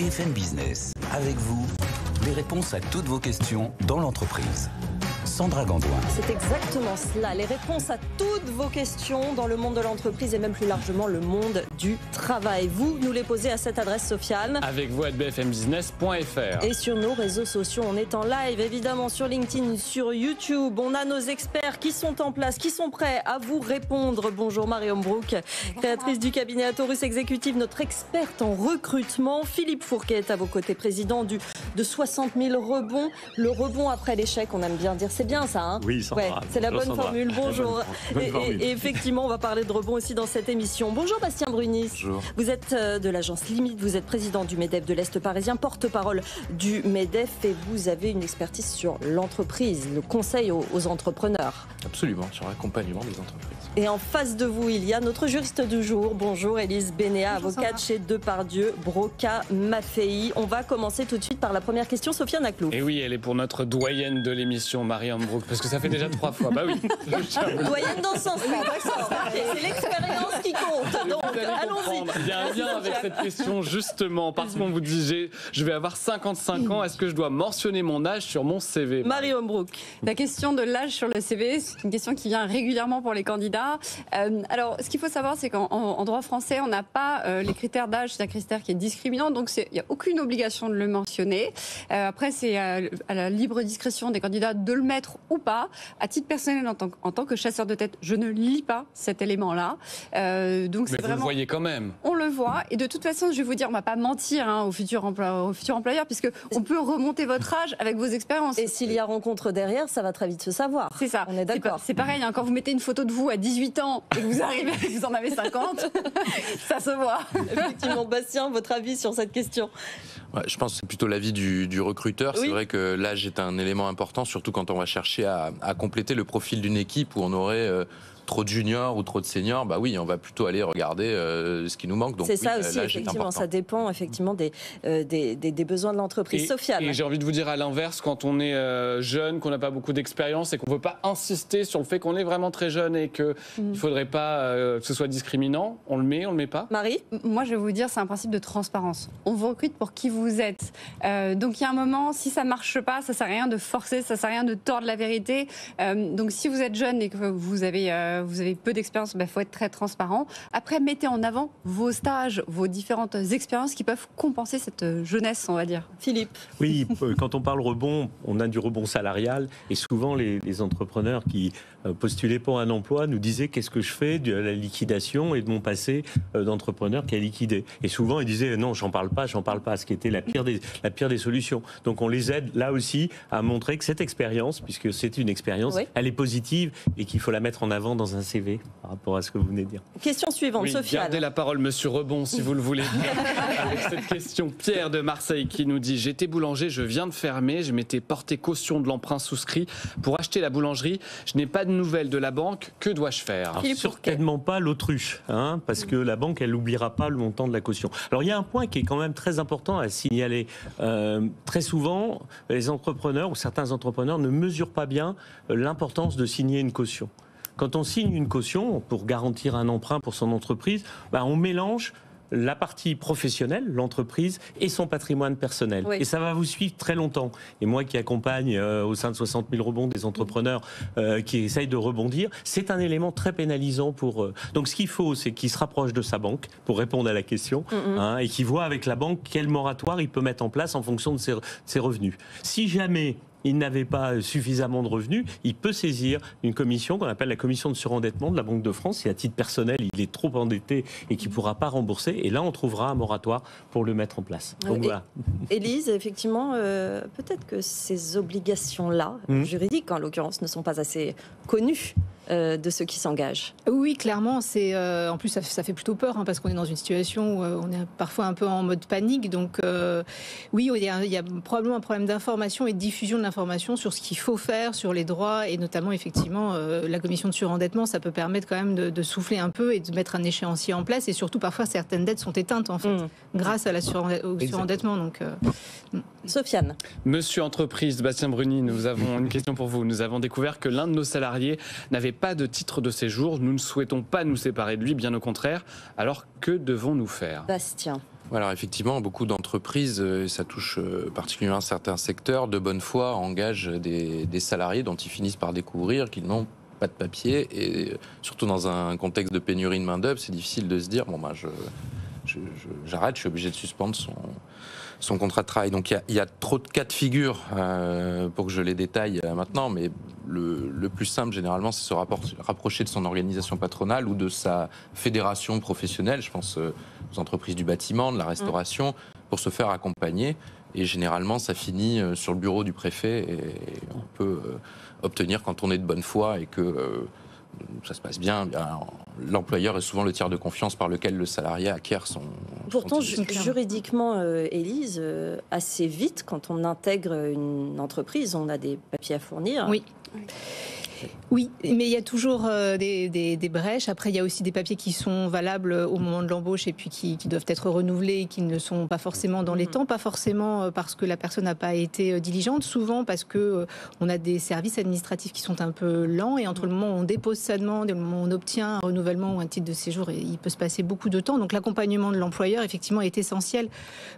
BFM Business. Avec vous, les réponses à toutes vos questions dans l'entreprise. Sandra Gandoin. C'est exactement cela, les réponses à toutes vos questions dans le monde de l'entreprise et même plus largement le monde du travail. Vous nous les posez à cette adresse, Sofiane. Avec vous à bfmbusiness.fr. Et sur nos réseaux sociaux, on est en live évidemment sur LinkedIn, sur YouTube. On a nos experts qui sont en place, qui sont prêts à vous répondre. Bonjour Marion Brook, créatrice du cabinet Atorus Exécutif, notre experte en recrutement. Philippe Fourquet est à vos côtés, président de 60 000 rebonds. Le rebond après l'échec, on aime bien dire, c'est bien ça, hein? Oui, Sandra. Ouais, c'est la bonne Sandra. formule. Bonjour. Bonne formule. Et effectivement, on va parler de rebond aussi dans cette émission. Bonjour Bastien Brunis. Bonjour. Vous êtes de l'agence Limite, vous êtes président du MEDEF de l'Est parisien, porte-parole du MEDEF et vous avez une expertise sur l'entreprise, le conseil aux entrepreneurs. Absolument, sur l'accompagnement des entreprises. Et en face de vous, il y a notre juriste du jour. Bonjour Élise Bénéat, avocate chez Depardieu, Broca, Maffei. On va commencer tout de suite par la première question, Sofiane Aklouf. Et oui, elle est pour notre doyenne de l'émission, Marion Brook, parce que ça fait déjà 3 fois. Bah oui. Doyenne dans ce sens-là, d'accord. C'est l'expérience qui compte. Donc, allons-y. Il y a un lien avec cette question, justement, parce qu'on vous dit, je vais avoir 55 ans, est-ce que je dois mentionner mon âge sur mon CV? Marion Brook. La question de l'âge sur le CV, c'est une question qui vient régulièrement pour les candidats. Alors, ce qu'il faut savoir, c'est qu'en droit français, on n'a pas les critères d'âge, c'est un critère qui est discriminant, donc il n'y a aucune obligation de le mentionner. Après, c'est à la libre discrétion des candidats de le mettre ou pas. À titre personnel, en tant que chasseur de tête, je ne lis pas cet élément-là. Donc Mais vous le voyez quand même. On le voit, et de toute façon, je vais vous dire, on ne va pas mentir au futur employeur, puisque on peut remonter votre âge avec vos expériences. Et s'il y a rencontre derrière, ça va très vite se savoir. C'est ça. On est d'accord. C'est pareil, hein, quand vous mettez une photo de vous à 18 ans et que vous arrivez, vous en avez 50, ça se voit. Effectivement, Bastien, votre avis sur cette question? Ouais, je pense que c'est plutôt l'avis du recruteur. Oui. C'est vrai que l'âge est un élément important, surtout quand on va chercher à compléter le profil d'une équipe où on aurait trop de juniors ou trop de seniors. Bah oui, on va plutôt aller regarder ce qui nous manque. Donc, c'est oui, ça aussi, l'âge est effectivement. important. Ça dépend effectivement des besoins de l'entreprise. Sofiane. Et j'ai envie de vous dire à l'inverse, quand on est jeune, qu'on n'a pas beaucoup d'expérience et qu'on ne veut pas insister sur le fait qu'on est vraiment très jeune et qu'il ne faudrait pas que ce soit discriminant, on le met pas? Marie? Moi, je vais vous dire, c'est un principe de transparence. On vous recrute pour qui vous êtes. Donc, il y a un moment, si ça ne marche pas, ça ne sert à rien de forcer, ça ne sert à rien de tordre la vérité. Donc, si vous êtes jeune et que vous avez peu d'expérience, il faut être très transparent. Après, mettez en avant vos stages, vos différentes expériences qui peuvent compenser cette jeunesse, on va dire. Philippe? Oui, quand on parle rebond, on a du rebond salarial et souvent les entrepreneurs qui postulaient pour un emploi nous disaient qu'est-ce que je fais de la liquidation et de mon passé d'entrepreneur qui a liquidé. Et souvent ils disaient non, j'en parle pas, ce qui était la pire des solutions. Donc on les aide là aussi à montrer que cette expérience, puisque c'est une expérience, oui, elle est positive et qu'il faut la mettre en avant dans un CV par rapport à ce que vous venez de dire. Question suivante, Oui, Sofiane. gardez la parole, monsieur Rebond, si vous le voulez. Avec cette question, Pierre de Marseille qui nous dit: j'étais boulanger, je viens de fermer, je m'étais porté caution de l'emprunt souscrit pour acheter la boulangerie. Je n'ai pas de nouvelles de la banque, que dois-je faire? Alors, certainement pas l'autruche, parce que la banque, elle n'oubliera pas le montant de la caution. Alors il y a un point qui est quand même très important à signaler. Très souvent, les entrepreneurs ou certains entrepreneurs ne mesurent pas bien l'importance de signer une caution. Quand on signe une caution pour garantir un emprunt pour son entreprise, on mélange la partie professionnelle, l'entreprise, et son patrimoine personnel. Oui. Et ça va vous suivre très longtemps. Et moi qui accompagne au sein de 60 000 rebonds des entrepreneurs qui essayent de rebondir, c'est un élément très pénalisant pour eux. Donc ce qu'il faut, c'est qu'ils se rapprochent de sa banque pour répondre à la question, et qu'ils voient avec la banque quel moratoire il peut mettre en place en fonction de ses revenus. Si jamais il n'avait pas suffisamment de revenus, il peut saisir une commission qu'on appelle la commission de surendettement de la Banque de France. Si à titre personnel, il est trop endetté et qu'il ne pourra pas rembourser, et là on trouvera un moratoire pour le mettre en place. Donc, voilà. Élise, effectivement, peut-être que ces obligations-là, juridiques en l'occurrence, ne sont pas assez connues de ceux qui s'engagent. Oui, clairement. En plus, ça fait plutôt peur parce qu'on est dans une situation où on est parfois un peu en mode panique. Donc, oui, il y a probablement un problème d'information et de diffusion de l'information sur ce qu'il faut faire, sur les droits et notamment, effectivement, la commission de surendettement. Ça peut permettre quand même de souffler un peu et de mettre un échéancier en place. Et surtout, parfois, certaines dettes sont éteintes, en fait, grâce à au surendettement. Donc, Sofiane. Monsieur Entreprise, Bastien Bruni, nous avons une question pour vous. Nous avons découvert que l'un de nos salariés n'avait pas de titre de séjour. Nous ne souhaitons pas nous séparer de lui, bien au contraire. Alors que devons-nous faire? Bastien. Alors effectivement, beaucoup d'entreprises, ça touche particulièrement certains secteurs, de bonne foi engagent des salariés dont ils finissent par découvrir qu'ils n'ont pas de papier. Et surtout dans un contexte de pénurie de main-d'œuvre, c'est difficile de se dire bon, j'arrête, je suis obligé de suspendre son contrat de travail. Donc il y a trop de cas de figure pour que je les détaille maintenant, mais le plus simple généralement c'est se rapprocher de son organisation patronale ou de sa fédération professionnelle, je pense aux entreprises du bâtiment, de la restauration, pour se faire accompagner. Et généralement ça finit sur le bureau du préfet et on peut obtenir, quand on est de bonne foi et que ça se passe bien, l'employeur est souvent le tiers de confiance par lequel le salarié acquiert son... Pourtant, juridiquement, Élise, assez vite, quand on intègre une entreprise, on a des papiers à fournir. Oui. Oui, mais il y a toujours des brèches. Après, il y a aussi des papiers qui sont valables au moment de l'embauche et puis qui doivent être renouvelés et qui ne sont pas forcément dans les temps, pas forcément parce que la personne n'a pas été diligente, souvent parce que on a des services administratifs qui sont un peu lents et entre le moment où on dépose sa demande et le moment où on obtient un renouvellement ou un titre de séjour, il peut se passer beaucoup de temps. Donc l'accompagnement de l'employeur, effectivement, est essentiel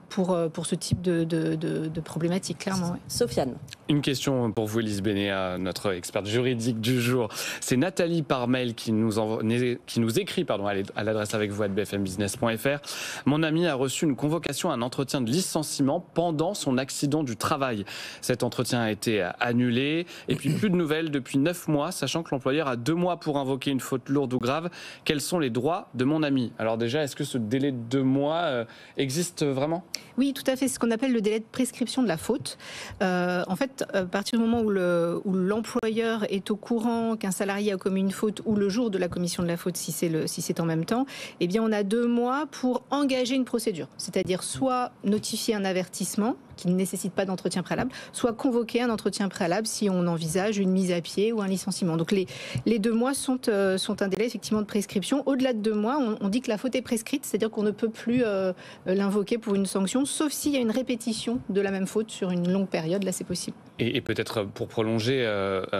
pour ce type de problématique, clairement. Ouais. Sofiane. Une question pour vous, Élise Bénéat, notre experte juridique du jour. C'est Nathalie par mail qui nous écrit à l'adresse avec vous @bfmbusiness.fr. Mon ami a reçu une convocation à un entretien de licenciement pendant son accident du travail. Cet entretien a été annulé et puis plus de nouvelles depuis 9 mois, sachant que l'employeur a 2 mois pour invoquer une faute lourde ou grave. Quels sont les droits de mon ami? Alors déjà, est-ce que ce délai de 2 mois existe vraiment? Oui, tout à fait. C'est ce qu'on appelle le délai de prescription de la faute. En fait, à partir du moment où l'employeur est au courant qu'un salarié a commis une faute ou le jour de la commission de la faute, si c'est en même temps, eh bien on a 2 mois pour engager une procédure. C'est-à-dire soit notifier un avertissement qui ne nécessite pas d'entretien préalable, soit convoquer un entretien préalable si on envisage une mise à pied ou un licenciement. Donc les 2 mois sont un délai effectivement de prescription. Au-delà de 2 mois, on dit que la faute est prescrite, c'est-à-dire qu'on ne peut plus l'invoquer pour une sanction, sauf s'il y a une répétition de la même faute sur une longue période. Là, c'est possible. Et peut-être pour prolonger,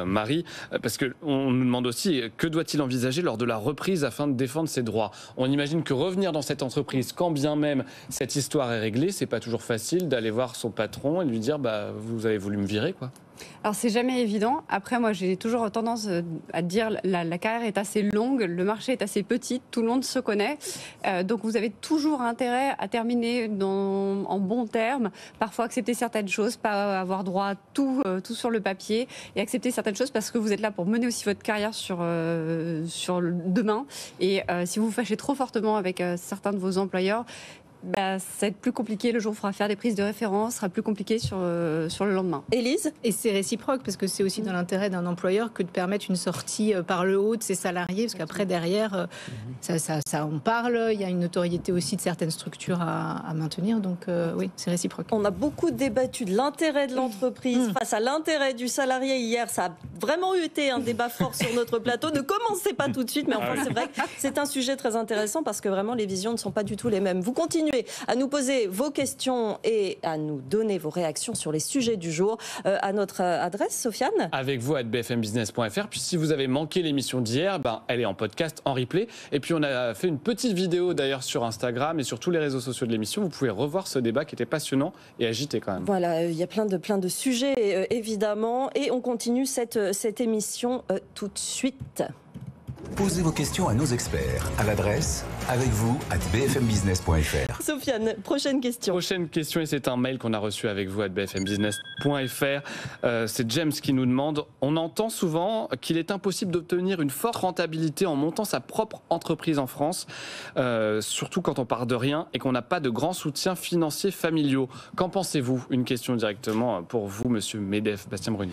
Marie, parce qu'on nous demande aussi que doit-il envisager lors de la reprise afin de défendre ses droits. On imagine que revenir dans cette entreprise, quand bien même cette histoire est réglée, c'est pas toujours facile d'aller voir son patron et lui dire vous avez voulu me virer, quoi. Alors c'est jamais évident. Après, moi j'ai toujours tendance à dire la carrière est assez longue, le marché est assez petit, tout le monde se connaît. Donc vous avez toujours intérêt à terminer en bons termes, parfois accepter certaines choses, pas avoir droit à tout sur le papier et accepter certaines choses parce que vous êtes là pour mener aussi votre carrière sur demain. Et si vous vous fâchez trop fortement avec certains de vos employeurs, ça va être plus compliqué le jour où il faudra faire des prises de référence, sera plus compliqué sur le lendemain. Élise? Et c'est réciproque parce que c'est aussi dans l'intérêt d'un employeur que de permettre une sortie par le haut de ses salariés parce qu'après derrière ça on parle, il y a une notoriété aussi de certaines structures à maintenir, donc oui, c'est réciproque. On a beaucoup débattu de l'intérêt de l'entreprise face à l'intérêt du salarié hier. Ça a vraiment été un débat fort sur notre plateau. Ne commencez pas tout de suite, mais enfin c'est vrai que c'est un sujet très intéressant parce que vraiment les visions ne sont pas du tout les mêmes. Vous continuez à nous poser vos questions et à nous donner vos réactions sur les sujets du jour à notre adresse, Sofiane. Avec vous à bfmbusiness.fr. Puis si vous avez manqué l'émission d'hier, elle est en podcast, en replay. Et puis on a fait une petite vidéo d'ailleurs sur Instagram et sur tous les réseaux sociaux de l'émission. Vous pouvez revoir ce débat qui était passionnant et agité quand même. Voilà, il y a plein de sujets évidemment. Et on continue cette émission tout de suite. Posez vos questions à nos experts à l'adresse avec vous @bfmbusiness.fr. Sofiane, prochaine question. Prochaine question, et c'est un mail qu'on a reçu avec vous @bfmbusiness.fr. C'est James qui nous demande: on entend souvent qu'il est impossible d'obtenir une forte rentabilité en montant sa propre entreprise en France, surtout quand on part de rien et qu'on n'a pas de grands soutiens financiers familiaux. Qu'en pensez-vous? Une question directement pour vous, monsieur Medef, Bastien Bruni.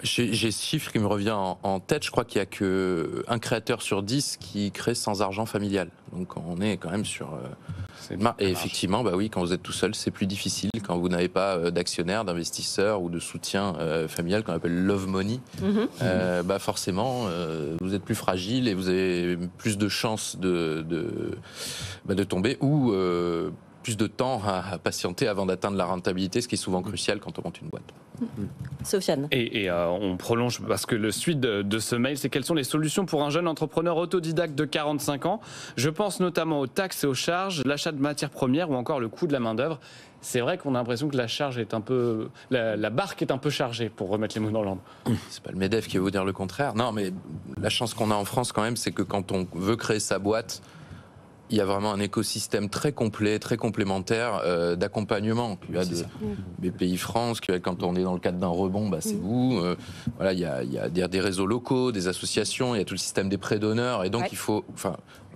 J'ai ce chiffre qui me revient en tête. Je crois qu'il n'y a qu'un créateur sur 10 qui crée sans argent familial. Donc on est quand même sur... Et effectivement, oui, quand vous êtes tout seul, c'est plus difficile. Quand vous n'avez pas d'actionnaire, d'investisseur ou de soutien familial qu'on appelle love money, forcément, vous êtes plus fragile et vous avez plus de chances de tomber ou plus de temps à patienter avant d'atteindre la rentabilité, ce qui est souvent crucial quand on monte une boîte. Sofiane. Et on prolonge, parce que le suite de ce mail, c'est quelles sont les solutions pour un jeune entrepreneur autodidacte de 45 ans. Je pense notamment aux taxes et aux charges, l'achat de matières premières ou encore le coût de la main-d'œuvre. C'est vrai qu'on a l'impression que la charge est un peu. La barque est un peu chargée, pour remettre les mots dans l'ordre. C'est pas le MEDEF qui va vous dire le contraire. Non, mais la chance qu'on a en France, quand même, c'est que quand on veut créer sa boîte, il y a vraiment un écosystème très complet, très complémentaire d'accompagnement. Il y a de BPI France, quand on est dans le cadre d'un rebond, c'est vous. Voilà, il y a des réseaux locaux, des associations, il y a tout le système des prêts d'honneur. Et donc, il faut,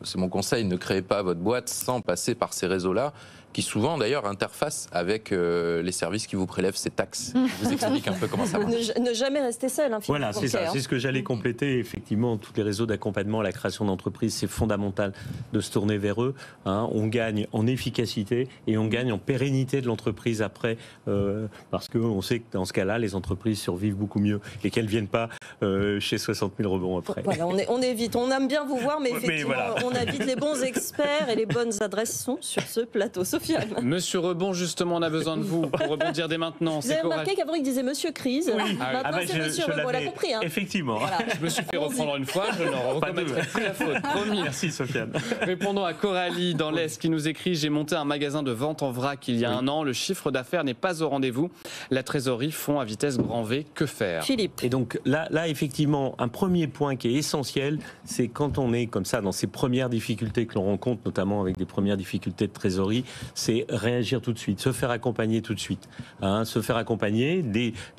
c'est mon conseil, ne créez pas votre boîte sans passer par ces réseaux-là, qui souvent d'ailleurs interfacent avec les services qui vous prélèvent ces taxes. Je vous explique un peu comment ça marche. Ne jamais rester seul. Voilà, c'est ça. C'est ce que j'allais compléter. Effectivement, tous les réseaux d'accompagnement à la création d'entreprises, c'est fondamental de se tourner vers eux. On gagne en efficacité et on gagne en pérennité de l'entreprise après, parce qu'on sait que dans ce cas-là, les entreprises survivent beaucoup mieux et qu'elles ne viennent pas chez 60 000 rebonds après. Voilà, on évite. On aime bien vous voir, mais effectivement, on invite les bons experts et les bonnes adresses sont sur ce plateau. Sofiane. Monsieur Rebond, justement, on a besoin de vous pour rebondir dès maintenant. Vous avez remarqué qu'avant il disait Monsieur Crise. Oui. Maintenant c'est Monsieur Rebond, on l'a compris. Effectivement. Voilà. Je me suis fait reprendre une fois, je n'en recommettrai plus la faute. Promis. Merci Sofiane. Répondons à Coralie dans l'Est qui nous écrit: j'ai monté un magasin de vente en vrac il y a un an. Le chiffre d'affaires n'est pas au rendez-vous. La trésorerie fond à vitesse grand V. Que faire? Philippe. Et donc là, effectivement, un premier point qui est essentiel, c'est quand on est comme ça dans ces premières difficultés que l'on rencontre, notamment avec des premières difficultés de trésorerie, c'est réagir tout de suite, se faire accompagner tout de suite. Se faire accompagner,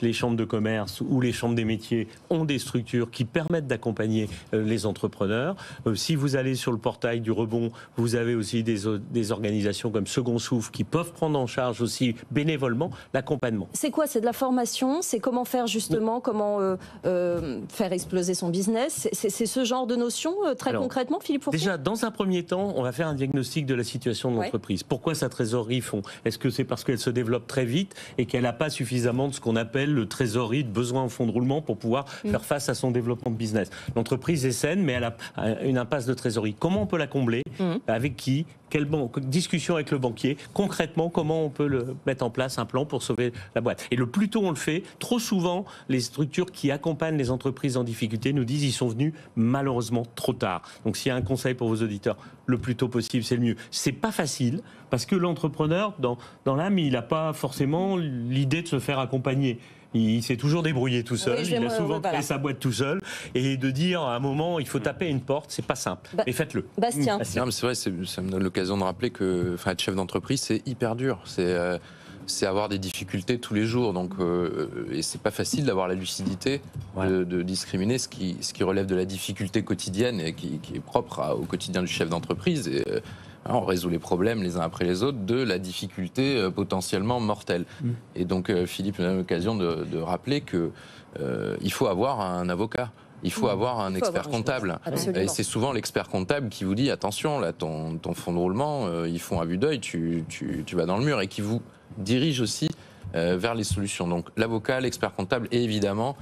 les chambres de commerce ou les chambres des métiers ont des structures qui permettent d'accompagner les entrepreneurs. Si vous allez sur le portail du rebond, vous avez aussi des organisations comme Second Souffle qui peuvent prendre en charge aussi bénévolement l'accompagnement. C'est quoi? C'est de la formation? C'est comment faire justement, comment faire exploser son business? C'est ce genre de notion très concrètement, Philippe Fourquet? Déjà, dans un premier temps, on va faire un diagnostic de la situation de l'entreprise. Pourquoi sa trésorerie fond? Est-ce que c'est parce qu'elle se développe très vite et qu'elle n'a pas suffisamment de ce qu'on appelle le trésorerie de besoin en fonds de roulement pour pouvoir faire face à son développement de business? L'entreprise est saine, mais elle a une impasse de trésorerie. Comment on peut la combler? Avec qui? Quelle discussion avec le banquier? Concrètement, comment on peut mettre en place un plan pour sauver la boîte? Et le plus tôt on le fait, trop souvent, les structures qui accompagnent les entreprises en difficulté nous disent qu'ils sont venus malheureusement trop tard. Donc s'il y a un conseil pour vos auditeurs, le plus tôt possible, c'est le mieux. C'est pas facile, parce que l'entrepreneur, dans l'âme, il n'a pas forcément l'idée de se faire accompagner. Il s'est toujours débrouillé tout seul, il a souvent créé sa boîte tout seul, et de dire à un moment il faut taper à une porte, c'est pas simple. Mais faites-le. Bastien. Non, mais c'est vrai, ça me donne l'occasion de rappeler que être chef d'entreprise, c'est hyper dur. C'est avoir des difficultés tous les jours. Donc, et c'est pas facile d'avoir la lucidité de discriminer ce qui relève de la difficulté quotidienne et qui est propre au quotidien du chef d'entreprise. Et on résout les problèmes les uns après les autres de la difficulté potentiellement mortelle. Et donc Philippe a l'occasion de rappeler que il faut avoir un avocat. Il faut avoir un expert comptable. Et c'est souvent l'expert comptable qui vous dit attention, là, ton fonds de roulement, ils font à vue d'œil, tu vas dans le mur, et qui vous dirige aussi vers les solutions. Donc l'avocat, l'expert comptable et évidemment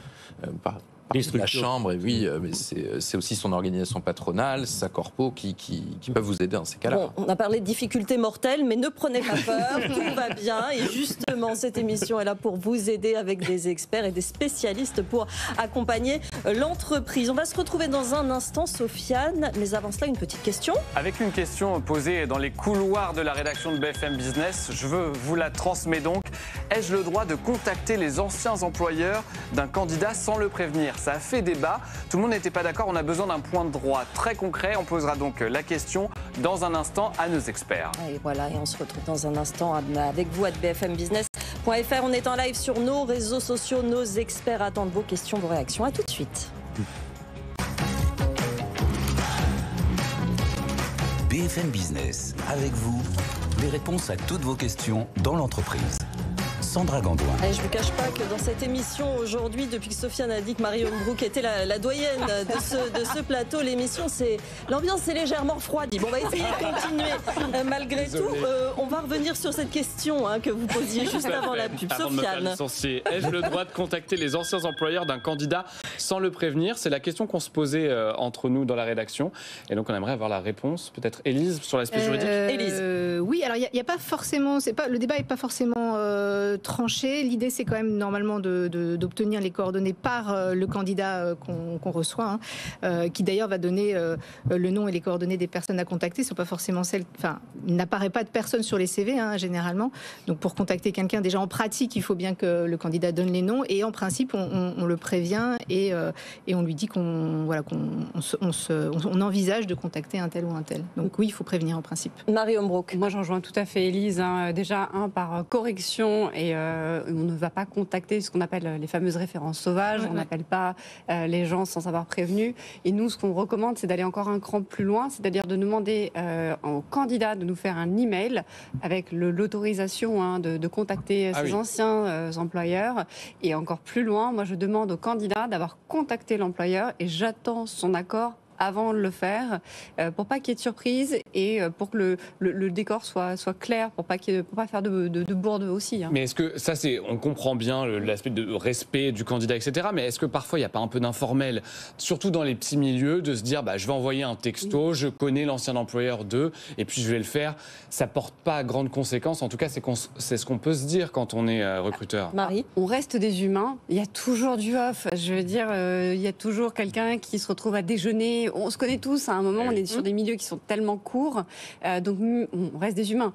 la chambre, et oui, mais c'est aussi son organisation patronale, sa corpo qui peuvent vous aider dans ces cas-là. Bon, on a parlé de difficultés mortelles, mais ne prenez pas peur, tout va bien. Et justement, cette émission est là pour vous aider avec des experts et des spécialistes pour accompagner l'entreprise. On va se retrouver dans un instant, Sofiane, mais avant cela, une petite question. Avec une question posée dans les couloirs de la rédaction de BFM Business, je vous la transmets donc. Ai-je le droit de contacter les anciens employeurs d'un candidat sans le prévenir? Ça a fait débat, tout le monde n'était pas d'accord, on a besoin d'un point de droit très concret. On posera donc la question dans un instant à nos experts. Et voilà, et on se retrouve dans un instant avec vous à bfmbusiness.fr. On est en live sur nos réseaux sociaux, nos experts attendent vos questions, vos réactions. À tout de suite. BFM Business, avec vous, les réponses à toutes vos questions dans l'entreprise. Sandra Gandoin. Et je ne vous cache pas que dans cette émission aujourd'hui, depuis que Sofiane a dit que Marion Brook était la doyenne de ce plateau, l'ambiance est légèrement refroidie. Bon, on va essayer de continuer malgré tout. On va revenir sur cette question que vous posiez juste avant la pub. Avant de me faire licencier, ai-je le droit de contacter les anciens employeurs d'un candidat sans le prévenir? C'est la question qu'on se posait entre nous dans la rédaction. Et donc on aimerait avoir la réponse. Peut-être Élise sur l'aspect juridique. Élise. Oui, alors il y a pas forcément, le débat n'est pas forcément tranché. L'idée, c'est quand même normalement d'obtenir les coordonnées par le candidat qu'on reçoit, qui d'ailleurs va donner le nom et les coordonnées des personnes à contacter. Ce sont pas forcément il n'apparaît pas de personne sur les CV généralement. Donc pour contacter quelqu'un, déjà en pratique, il faut bien que le candidat donne les noms, et en principe, on le prévient et on lui dit qu'on envisage de contacter un tel ou un tel. Donc oui, il faut prévenir en principe. Marion Brook. Moi, je rejoins tout à fait Élise. Déjà, par correction, et on ne va pas contacter ce qu'on appelle les fameuses références sauvages. On n'appelle pas les gens sans avoir prévenu. Et nous, ce qu'on recommande, c'est d'aller encore un cran plus loin, c'est-à-dire de demander au candidat de nous faire un email avec l'autorisation de contacter ses anciens employeurs. Et encore plus loin, moi, je demande au candidat d'avoir contacté l'employeur et j'attends son accord avant de le faire, pour pas qu'il y ait de surprise et pour que le décor soit clair, pour pas faire de bourde aussi. Mais est-ce que ça, on comprend bien l'aspect de respect du candidat, etc. Mais est-ce que parfois il n'y a pas un peu d'informel, surtout dans les petits milieux, de se dire je vais envoyer un texto, je connais l'ancien employeur d'eux, et puis je vais le faire. Ça porte pas à grandes conséquences. En tout cas, c'est ce qu'on peut se dire quand on est recruteur. Marie, on reste des humains. Il y a toujours du off. Je veux dire, il y a toujours quelqu'un qui se retrouve à déjeuner. On se connaît tous, à un moment, on est sur des milieux qui sont tellement courts, donc on reste des humains.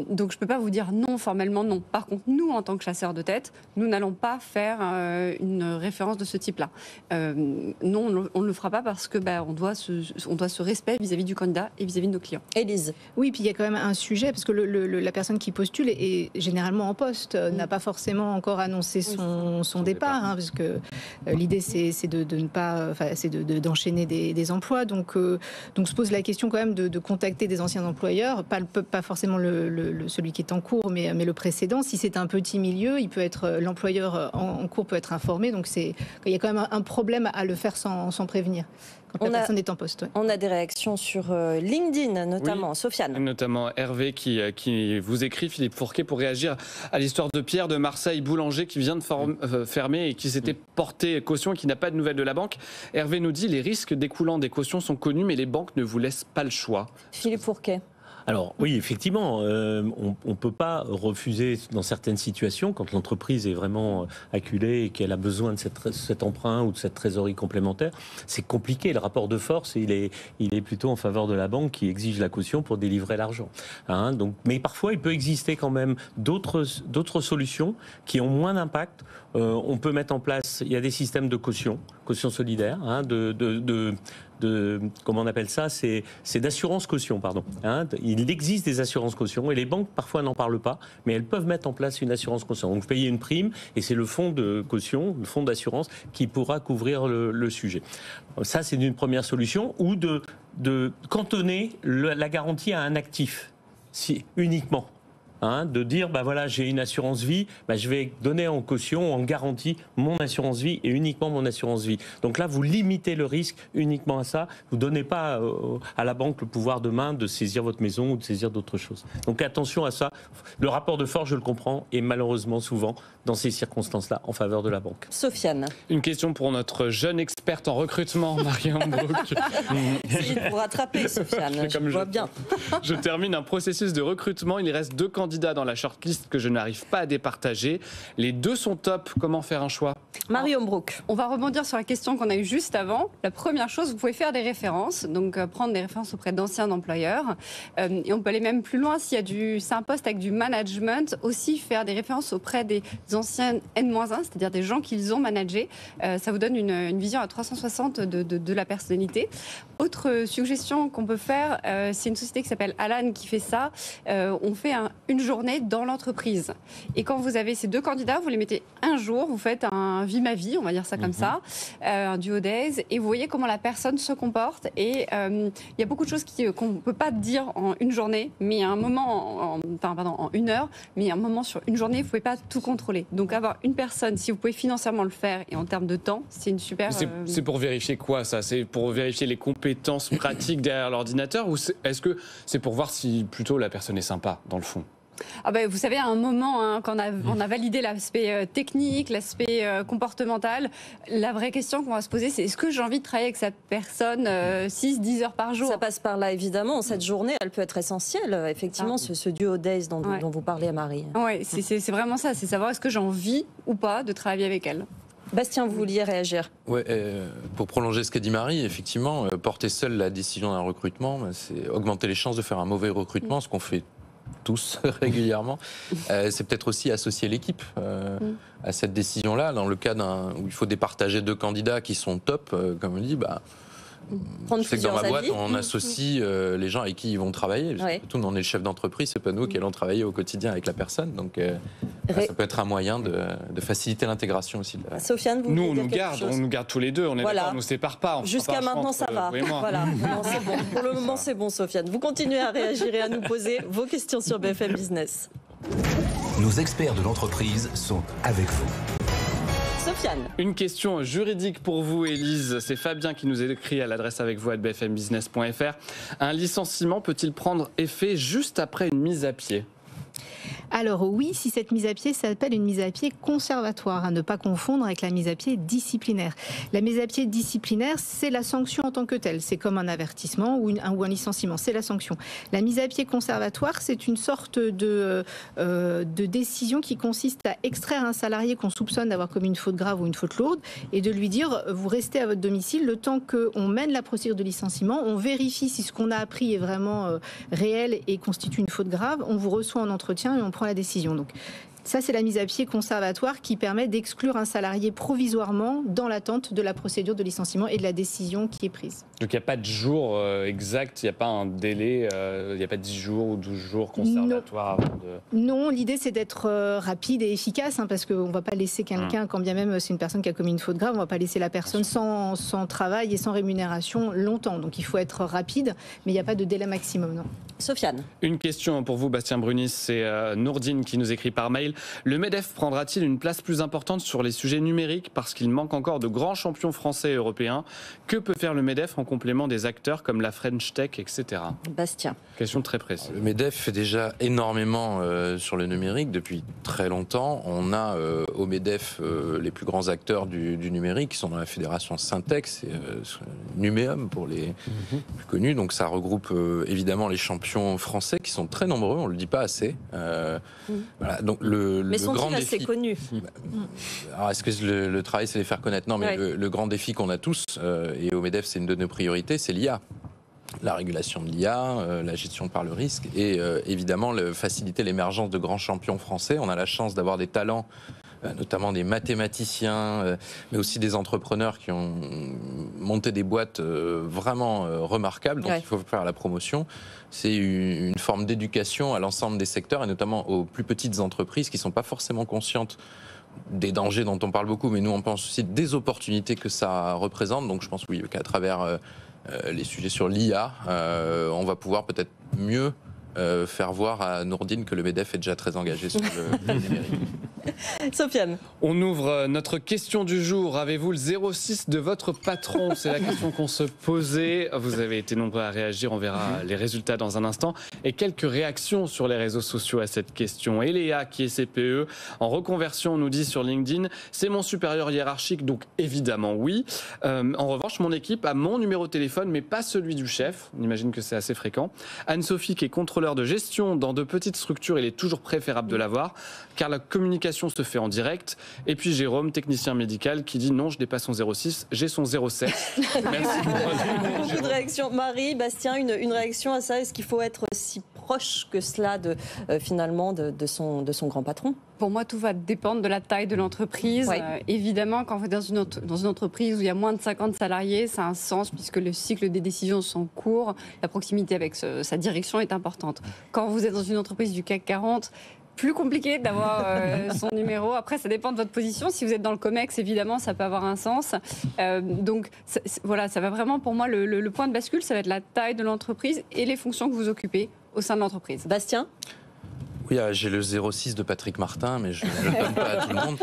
Donc je ne peux pas vous dire non, formellement non. Par contre, nous, en tant que chasseurs de tête, nous n'allons pas faire une référence de ce type-là. Non, on ne le fera pas parce que on doit ce respect vis-à-vis du candidat et vis-à-vis de nos clients. Élise. Oui, puis il y a quand même un sujet, parce que la personne qui postule est généralement en poste, n'a pas forcément encore annoncé son départ, parce que l'idée c'est de ne pas, c'est d'enchaîner des emplois, donc se pose la question quand même de contacter des anciens employeurs, pas forcément celui qui est en cours, mais le précédent. Si c'est un petit milieu, l'employeur en cours peut être informé, donc il y a quand même un problème à le faire sans prévenir. Quand la personne est en poste. On a des réactions sur LinkedIn, notamment. Sofiane. Notamment Hervé qui vous écrit, Philippe Fourquet, pour réagir à l'histoire de Pierre de Marseille, boulanger, qui vient de fermer et qui s'était porté caution et qui n'a pas de nouvelles de la banque. Hervé nous dit: les risques découlant des cautions sont connus, mais les banques ne vous laissent pas le choix. Philippe Fourquet. Alors oui, effectivement, on ne peut pas refuser dans certaines situations, quand l'entreprise est vraiment acculée et qu'elle a besoin de cet emprunt ou de cette trésorerie complémentaire. C'est compliqué, le rapport de force, il est plutôt en faveur de la banque qui exige la caution pour délivrer l'argent. Mais parfois, il peut exister quand même d'autres solutions qui ont moins d'impact. On peut mettre en place, il y a des systèmes de caution solidaire, comment on appelle ça, c'est d'assurance caution, pardon. Il existe des assurances caution et les banques parfois n'en parlent pas, mais elles peuvent mettre en place une assurance caution. Donc vous payez une prime et c'est le fonds de caution, le fonds d'assurance qui pourra couvrir le sujet. Ça, c'est une première solution, ou de cantonner la garantie à un actif, uniquement. De dire, voilà, j'ai une assurance vie, je vais donner en caution, en garantie, mon assurance vie et uniquement mon assurance vie. Donc là, vous limitez le risque uniquement à ça. Vous ne donnez pas à la banque le pouvoir demain de saisir votre maison ou de saisir d'autres choses. Donc attention à ça. Le rapport de force, je le comprends, est malheureusement souvent, dans ces circonstances-là, en faveur de la banque. Sofiane. Une question pour notre jeune experte en recrutement, Marion Brook. Essayez de vous rattraper, Sofiane. Je vois bien. Je termine un processus de recrutement. Il reste 2 candidats dans la shortlist que je n'arrive pas à départager. Les 2 sont top. Comment faire un choix? Marion Brook. On va rebondir sur la question qu'on a eue juste avant. La première chose, vous pouvez faire des références, donc prendre des références auprès d'anciens employeurs. Et on peut aller même plus loin, c'est un poste avec du management, aussi faire des références auprès des anciens N-1, c'est-à-dire des gens qu'ils ont managés. Ça vous donne une vision à 360 de la personnalité. Autre suggestion qu'on peut faire, c'est une société qui s'appelle Alan qui fait ça. On fait une journée dans l'entreprise. Et quand vous avez ces deux candidats, vous les mettez un jour, vous faites un vie ma vie, on va dire ça comme ça, un duo days, et vous voyez comment la personne se comporte. Et il y a beaucoup de choses qu'on ne peut pas dire en une journée, mais il y a un moment, en une heure, mais il y a un moment sur une journée, vous ne pouvez pas tout contrôler. Donc avoir une personne, si vous pouvez financièrement le faire et en termes de temps, c'est une super... C'est pour vérifier quoi ça? C'est pour vérifier les compétences pratiques derrière l'ordinateur, ou est-ce que c'est pour voir si plutôt la personne est sympa dans le fond? Vous savez, à un moment, quand on a validé l'aspect technique, l'aspect comportemental, la vraie question qu'on va se poser, c'est est-ce que j'ai envie de travailler avec cette personne 6-10 heures par jour? Ça passe par là, évidemment. Cette journée, elle peut être essentielle, effectivement, ce duo days dont vous parlez, Marie. Oui, c'est vraiment ça, c'est savoir est-ce que j'ai envie ou pas de travailler avec elle. Bastien, vous vouliez réagir? Ouais, pour prolonger ce qu'a dit Marie, effectivement, porter seule la décision d'un recrutement, c'est augmenter les chances de faire un mauvais recrutement, ce qu'on fait tous régulièrement. C'est peut-être aussi associer l'équipe à cette décision-là. Dans le cas où il faut départager deux candidats qui sont top, comme on dit, je sais que dans ma boîte, on associe les gens avec qui ils vont travailler. Surtout, on est le chef d'entreprise, c'est pas nous qui allons travailler au quotidien avec la personne. Donc, ça peut être un moyen de faciliter l'intégration aussi. Sofiane, vous on nous garde tous les deux. On est d'accord, on nous sépare pas. Jusqu'à maintenant, ça va. Voilà. Non, c'est bon. Pour le moment, c'est bon, Sofiane. Vous continuez à réagir et à nous poser vos questions sur BFM Business. Nos experts de l'entreprise sont avec vous. Sofiane. Une question juridique pour vous, Élise. C'est Fabien qui nous écrit à l'adresse avec vous @bfmbusiness.fr. Un licenciement peut-il prendre effet juste après une mise à pied? Alors oui, si cette mise à pied s'appelle une mise à pied conservatoire, à ne pas confondre avec la mise à pied disciplinaire. La mise à pied disciplinaire, c'est la sanction en tant que telle. C'est comme un avertissement ou un licenciement, c'est la sanction. La mise à pied conservatoire, c'est une sorte de décision qui consiste à extraire un salarié qu'on soupçonne d'avoir commis une faute grave ou une faute lourde et de lui dire vous restez à votre domicile le temps qu'on mène la procédure de licenciement, on vérifie si ce qu'on a appris est vraiment réel et constitue une faute grave, on vous reçoit en entretien et on prend la décision. Donc, ça, c'est la mise à pied conservatoire qui permet d'exclure un salarié provisoirement dans l'attente de la procédure de licenciement et de la décision qui est prise. Donc, il n'y a pas de jour exact, il n'y a pas un délai, il n'y a pas 10 jours ou 12 jours conservatoires avant de... Non, l'idée, c'est d'être rapide et efficace, parce qu'on ne va pas laisser quelqu'un, quand bien même c'est une personne qui a commis une faute grave, on ne va pas laisser la personne sans travail et sans rémunération longtemps. Donc, il faut être rapide, mais il n'y a pas de délai maximum, non. Sofiane. Une question pour vous, Bastien Brunis, c'est Nourdine qui nous écrit par mail. Le MEDEF prendra-t-il une place plus importante sur les sujets numériques parce qu'il manque encore de grands champions français et européens? Que peut faire le MEDEF en complément des acteurs comme la French Tech, etc. Bastien. Question très précise. Le MEDEF fait déjà énormément sur le numérique depuis très longtemps. On a au MEDEF les plus grands acteurs du numérique qui sont dans la fédération Syntex et Numéum pour les plus connus. Donc ça regroupe évidemment les champions français qui sont très nombreux, on ne le dit pas assez. Voilà, donc mais sont-ils assez connus? Alors est-ce que le travail c'est les faire connaître? Non, mais le grand défi qu'on a tous, et au MEDEF c'est une de nos priorités, c'est l'IA. La régulation de l'IA, la gestion par le risque et évidemment faciliter l'émergence de grands champions français. On a la chance d'avoir des talents, notamment des mathématiciens, mais aussi des entrepreneurs qui ont monté des boîtes vraiment remarquables, donc il faut faire la promotion. C'est une forme d'éducation à l'ensemble des secteurs, et notamment aux plus petites entreprises qui ne sont pas forcément conscientes des dangers dont on parle beaucoup, mais nous on pense aussi des opportunités que ça représente. Donc je pense qu'à travers les sujets sur l'IA, on va pouvoir peut-être mieux faire voir à Nourdine que le MEDEF est déjà très engagé sur le numérique. Sofiane. On ouvre notre question du jour. Avez-vous le 06 de votre patron? C'est la question qu'on se posait. Vous avez été nombreux à réagir. On verra les résultats dans un instant. Et quelques réactions sur les réseaux sociaux à cette question. Et Léa, qui est CPE, en reconversion, nous dit sur LinkedIn, c'est mon supérieur hiérarchique, donc évidemment oui. En revanche, mon équipe a mon numéro de téléphone, mais pas celui du chef. On imagine que c'est assez fréquent. Anne-Sophie, qui est contrôleur de gestion dans de petites structures, il est toujours préférable de l'avoir, car la communication se fait en direct. Et puis Jérôme, technicien médical, qui dit non, je n'ai pas son 06, j'ai son 07. Merci. Beaucoup de réactions. Marie, Bastien, une réaction à ça? Est-ce qu'il faut être si proche que cela finalement de son grand patron? Pour moi, tout va dépendre de la taille de l'entreprise. Ouais. Évidemment, quand vous êtes dans une entreprise où il y a moins de 50 salariés, ça a un sens puisque le cycle des décisions sont courts, la proximité avec sa direction est importante. Quand vous êtes dans une entreprise du CAC 40, plus compliqué d'avoir son numéro. Après, ça dépend de votre position. Si vous êtes dans le COMEX, évidemment, ça peut avoir un sens. Donc, voilà, ça va vraiment, pour moi, le point de bascule, ça va être la taille de l'entreprise et les fonctions que vous occupez au sein de l'entreprise. Bastien? Oui, j'ai le 06 de Patrick Martin, mais je ne le donne pas à tout le monde.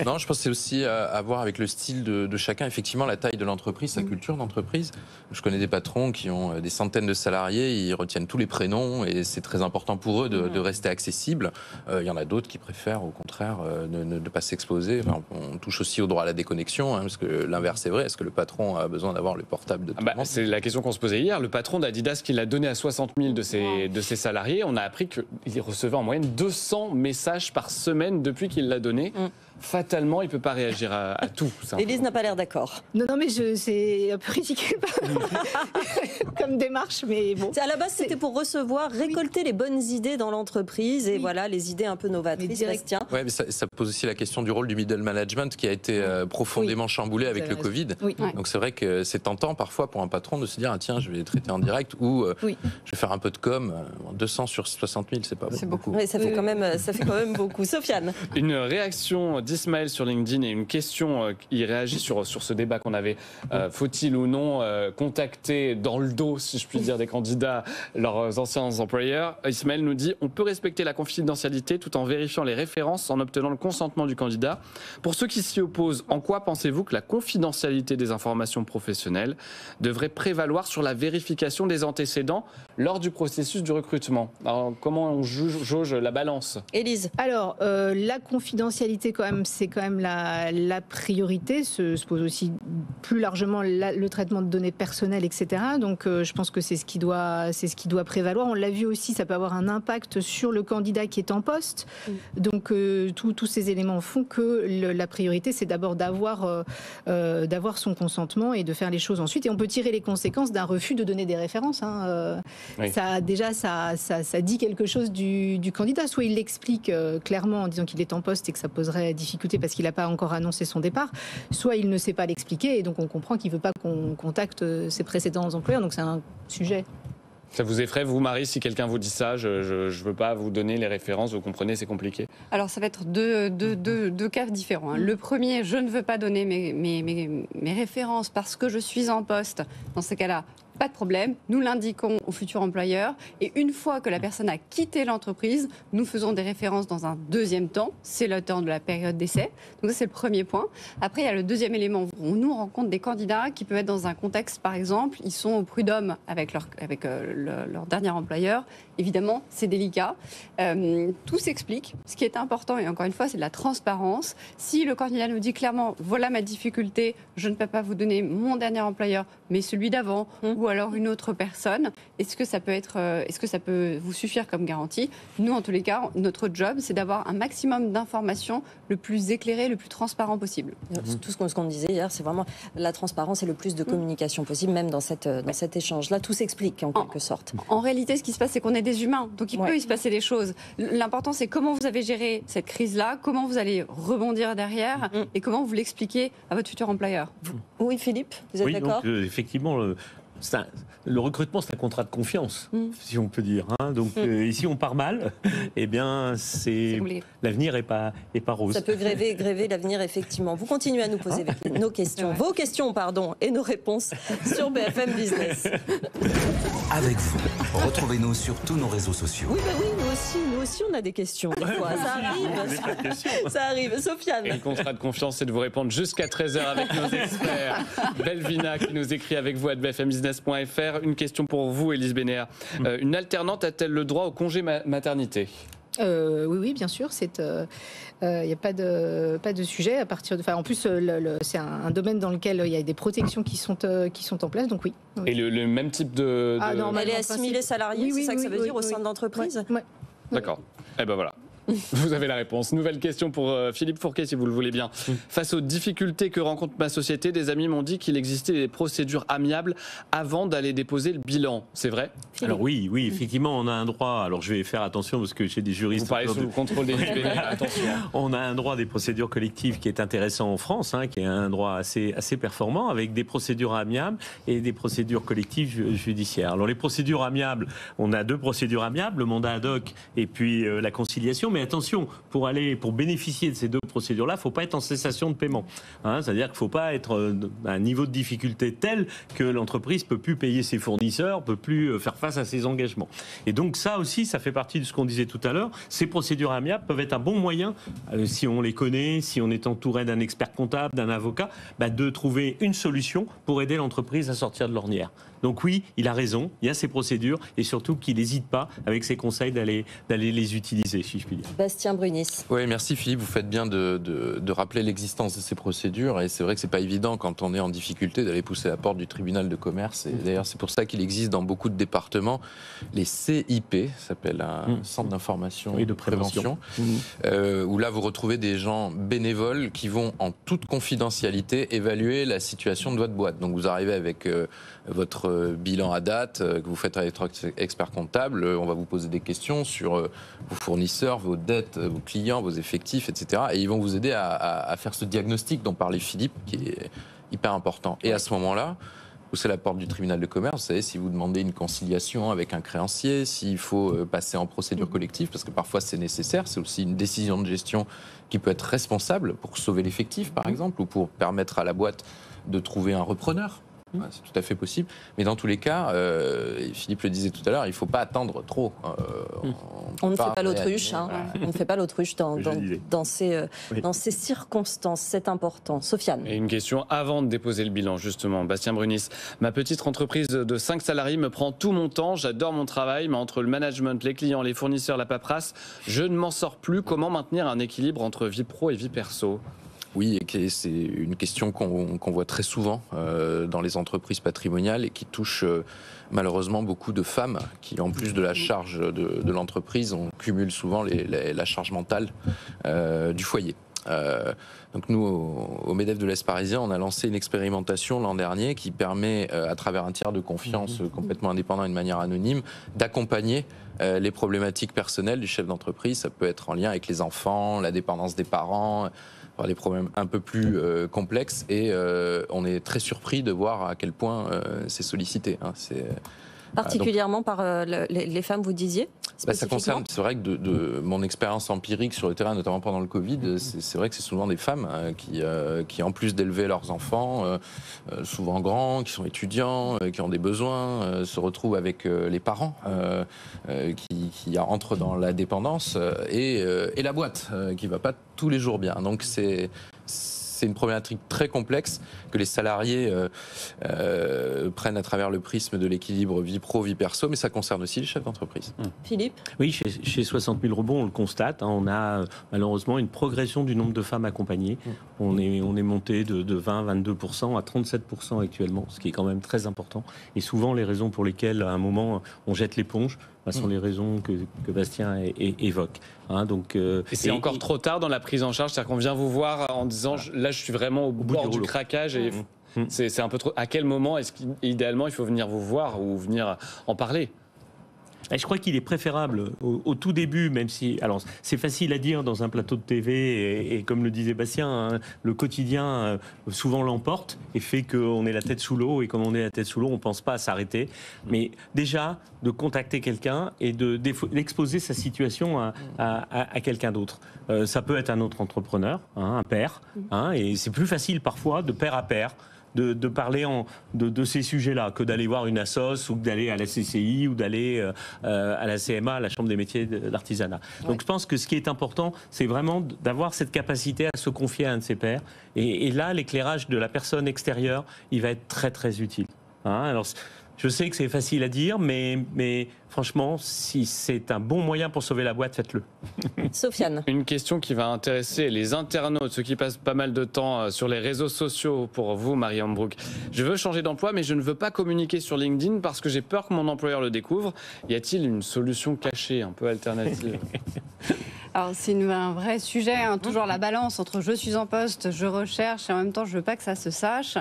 Non, je pense que c'est aussi à voir avec le style de chacun. Effectivement, la taille de l'entreprise, sa culture d'entreprise. Je connais des patrons qui ont des centaines de salariés, ils retiennent tous les prénoms et c'est très important pour eux de rester accessibles. Il y en a d'autres qui préfèrent, au contraire, ne pas s'exposer. Enfin, on touche aussi au droit à la déconnexion, parce que l'inverse est vrai. Est-ce que le patron a besoin d'avoir le portable de tout le monde ? C'est la question qu'on se posait hier. Le patron d'Adidas qui l'a donné à 60 000 de ses salariés, on a appris qu'il recevait en moyenne 200 messages par semaine depuis qu'il l'a donné. Fatalement, il ne peut pas réagir à tout. Élise n'a pas l'air d'accord. Non, mais c'est un peu ridicule comme démarche, mais bon. À la base, c'était pour recevoir, récolter les bonnes idées dans l'entreprise et voilà, les idées un peu novatrices. Bastien. Ouais, mais ça pose aussi la question du rôle du middle management qui a été profondément chamboulé avec le Covid. Oui. Donc c'est vrai que c'est tentant parfois pour un patron de se dire tiens, je vais les traiter en direct ou je vais faire un peu de com. 200 sur 60 000, c'est pas beaucoup. Oui, ça fait quand même beaucoup. Sofiane. Une réaction d'Ismaël sur LinkedIn et une question, il réagit sur ce débat qu'on avait. Faut-il ou non contacter dans le dos, si je puis dire, des candidats, leurs anciens employeurs? Ismaël nous dit on peut respecter la confidentialité tout en vérifiant les références en obtenant le consentement du candidat. Pour ceux qui s'y opposent, en quoi pensez-vous que la confidentialité des informations professionnelles devrait prévaloir sur la vérification des antécédents lors du processus du recrutement? Alors, comment on jauge la balance? Élise. Alors, la confidentialité, c'est quand même la priorité. Se pose aussi plus largement le traitement de données personnelles, etc. Donc, je pense que c'est ce qui doit prévaloir. On l'a vu aussi, ça peut avoir un impact sur le candidat qui est en poste. Donc, tous ces éléments font que la priorité, c'est d'abord d'avoir son consentement et de faire les choses ensuite. Et on peut tirer les conséquences d'un refus de donner des références. Ça dit quelque chose du candidat. Soit il l'explique clairement en disant qu'il est en poste et que ça poserait difficulté parce qu'il n'a pas encore annoncé son départ, soit il ne sait pas l'expliquer et donc on comprend qu'il ne veut pas qu'on contacte ses précédents employeurs. Donc c'est un sujet. Ça vous effraie, vous, Marie, si quelqu'un vous dit ça, je ne veux pas vous donner les références, vous comprenez, c'est compliqué? Alors, ça va être deux cas différents. Le premier, je ne veux pas donner mes références parce que je suis en poste. Dans ce cas-là, pas de problème, nous l'indiquons au futur employeur et une fois que la personne a quitté l'entreprise, nous faisons des références dans un deuxième temps, c'est le temps de la période d'essai. Donc ça c'est le premier point. Après il y a le deuxième élément où nous on rencontre des candidats qui peuvent être dans un contexte, par exemple, ils sont au prud'homme avec leur dernier employeur. Évidemment, c'est délicat. Tout s'explique. Ce qui est important, et encore une fois, c'est de la transparence. Si le candidat nous dit clairement, voilà ma difficulté, je ne peux pas vous donner mon dernier employeur, mais celui d'avant, ou alors une autre personne, est-ce que ça peut vous suffire comme garantie? Nous, en tous les cas, notre job, c'est d'avoir un maximum d'informations le plus éclairé, le plus transparent possible. Tout ce qu'on disait hier, c'est vraiment la transparence et le plus de communication possible, même dans cet échange-là. Tout s'explique en quelque sorte. En réalité, ce qui se passe, c'est qu'on est des humains, donc il peut y se passer des choses. L'important, c'est comment vous avez géré cette crise-là, comment vous allez rebondir derrière et comment vous l'expliquez à votre futur employeur. Oui, Philippe, vous êtes d'accord? Donc, effectivement, le recrutement, c'est un contrat de confiance, si on peut dire. Donc, et si on part mal, eh bien, l'avenir est pas rose. Ça peut gréver l'avenir, effectivement. Vous continuez à nous poser nos questions, vos questions, et nos réponses sur BFM Business. Avec vous, retrouvez-nous sur tous nos réseaux sociaux. Oui, nous aussi, on a des questions. Ça arrive. Sofiane. Et le contrat de confiance, c'est de vous répondre jusqu'à 13h avec nos experts. Belvina qui nous écrit avec vous à bfmbusiness.fr. Une question pour vous, Élise Bénéat. Une alternante a-t-elle le droit au congé maternité? Oui, bien sûr. Il n'y a pas de sujet à partir de. En plus, c'est un domaine dans lequel il y a des protections qui sont en place. Donc oui. Et le même type de. Elle est assimilée salariée, c'est ça que ça veut dire au sein de l'entreprise? Ouais. D'accord. Eh ben voilà. Vous avez la réponse. Nouvelle question pour Philippe Fourquet, si vous le voulez bien. Face aux difficultés que rencontre ma société, des amis m'ont dit qu'il existait des procédures amiables avant d'aller déposer le bilan. C'est vrai? Alors oui, effectivement, on a un droit. Alors je vais faire attention parce que j'ai des juristes. Vous parlez sous le contrôle des juges. Attention. On a un droit des procédures collectives qui est intéressant en France, qui est un droit assez performant, avec des procédures amiables et des procédures collectives judiciaires. Alors les procédures amiables, on a 2 procédures amiables, le mandat ad hoc et puis la conciliation. Mais attention, pour bénéficier de ces 2 procédures-là, il ne faut pas être en cessation de paiement. C'est-à-dire qu'il ne faut pas être à un niveau de difficulté tel que l'entreprise ne peut plus payer ses fournisseurs, ne peut plus faire face à ses engagements. Et donc ça aussi, ça fait partie de ce qu'on disait tout à l'heure. Ces procédures amiables peuvent être un bon moyen, si on les connaît, si on est entouré d'un expert comptable, d'un avocat, de trouver une solution pour aider l'entreprise à sortir de l'ornière. Donc oui, il a raison, il y a ces procédures et surtout qu'il n'hésite pas avec ses conseils d'aller les utiliser, si je puis dire. Bastien Brunis. Oui, merci Philippe, vous faites bien de rappeler l'existence de ces procédures et c'est vrai que c'est pas évident quand on est en difficulté d'aller pousser la porte du tribunal de commerce et d'ailleurs c'est pour ça qu'il existe dans beaucoup de départements les CIP, ça s'appelle un centre d'information et de prévention, où là vous retrouvez des gens bénévoles qui vont en toute confidentialité évaluer la situation de votre boîte. Donc vous arrivez avec votre bilan à date que vous faites avec votre expert comptable, on va vous poser des questions sur vos fournisseurs, vos dettes, vos clients, vos effectifs, etc. Et ils vont vous aider à faire ce diagnostic dont parlait Philippe, qui est hyper important. Et à ce moment-là, poussez la porte du tribunal de commerce, vous savez, si vous demandez une conciliation avec un créancier, s'il faut passer en procédure collective, parce que parfois c'est nécessaire, c'est aussi une décision de gestion qui peut être responsable pour sauver l'effectif, par exemple, ou pour permettre à la boîte de trouver un repreneur. C'est tout à fait possible. Mais dans tous les cas, et Philippe le disait tout à l'heure, il ne faut pas attendre trop. On ne fait pas l'autruche. On ne fait pas l'autruche dans ces circonstances. C'est important. Sofiane. Et une question avant de déposer le bilan, justement. Bastien Brunis. Ma petite entreprise de 5 salariés me prend tout mon temps. J'adore mon travail, mais entre le management, les clients, les fournisseurs, la paperasse, je ne m'en sors plus. Comment maintenir un équilibre entre vie pro et vie perso ? Oui, et c'est une question qu'on voit très souvent dans les entreprises patrimoniales et qui touche malheureusement beaucoup de femmes qui, en plus de la charge de l'entreprise, on cumule souvent la charge mentale du foyer. Donc nous, au MEDEF de l'Est parisien, on a lancé une expérimentation l'an dernier qui permet, à travers un tiers de confiance complètement indépendant et de manière anonyme, d'accompagner les problématiques personnelles du chef d'entreprise. Ça peut être en lien avec les enfants, la dépendance des parents, des problèmes un peu plus complexes. Et on est très surpris de voir à quel point c'est sollicité. Particulièrement par les femmes, vous disiez ça concerne, c'est vrai que de mon expérience empirique sur le terrain, notamment pendant le Covid, c'est vrai que c'est souvent des femmes qui en plus d'élever leurs enfants, souvent grands, qui sont étudiants, qui ont des besoins, se retrouvent avec les parents qui entrent dans la dépendance et la boîte qui ne va pas tous les jours bien. Donc c'est une problématique très complexe que les salariés prennent à travers le prisme de l'équilibre vie pro, vie perso, mais ça concerne aussi les chefs d'entreprise. Philippe ? Oui, chez 60 000 rebonds, on le constate. On a malheureusement une progression du nombre de femmes accompagnées. On est monté de 20-22% à 37% actuellement, ce qui est quand même très important. Et souvent, les raisons pour lesquelles, à un moment, on jette l'éponge, sont les raisons que Bastien évoque. Et c'est encore trop tard dans la prise en charge, c'est-à-dire qu'on vient vous voir en disant là je suis vraiment au bord du craquage et c'est un peu trop. À quel moment est-ce qu'idéalement il faut venir vous voir ou venir en parler ? Et je crois qu'il est préférable au tout début, même si... Alors, c'est facile à dire dans un plateau de TV, et comme le disait Bastien, le quotidien souvent l'emporte et fait qu'on est la tête sous l'eau, et comme on est la tête sous l'eau, on ne pense pas à s'arrêter. Mais déjà, de contacter quelqu'un et d'exposer sa situation à quelqu'un d'autre. Ça peut être un autre entrepreneur, un père, et c'est plus facile parfois de pair à pair, de parler de ces sujets-là que d'aller voir une assoce ou d'aller à la CCI ou d'aller à la CMA, à la Chambre des métiers d'artisanat. Donc je pense que ce qui est important, c'est vraiment d'avoir cette capacité à se confier à un de ses pairs. Et là, l'éclairage de la personne extérieure, il va être très très utile. Alors, je sais que c'est facile à dire, mais franchement, si c'est un bon moyen pour sauver la boîte, faites-le. Sofiane. Une question qui va intéresser les internautes, ceux qui passent pas mal de temps sur les réseaux sociaux pour vous, Marie-Anne Brook. Je veux changer d'emploi, mais je ne veux pas communiquer sur LinkedIn parce que j'ai peur que mon employeur le découvre. Y a-t-il une solution cachée, un peu alternative ? Alors c'est un vrai sujet, hein, toujours la balance entre je suis en poste, je recherche et en même temps je veux pas que ça se sache.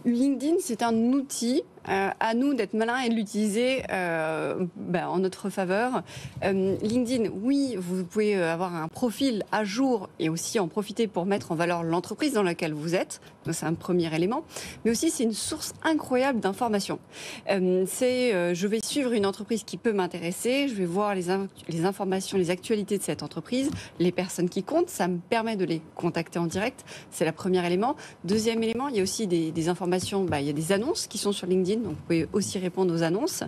LinkedIn, c'est un outil. À nous d'être malins et de l'utiliser en notre faveur. LinkedIn, oui, vous pouvez avoir un profil à jour et aussi en profiter pour mettre en valeur l'entreprise dans laquelle vous êtes. Donc c'est un premier élément. Mais aussi, c'est une source incroyable d'informations. Je vais suivre une entreprise qui peut m'intéresser, je vais voir les informations, les actualités de cette entreprise, les personnes qui comptent. Ça me permet de les contacter en direct. C'est le premier élément. Deuxième élément, il y a aussi des informations, il y a des annonces qui sont sur LinkedIn. Donc vous pouvez aussi répondre aux annonces.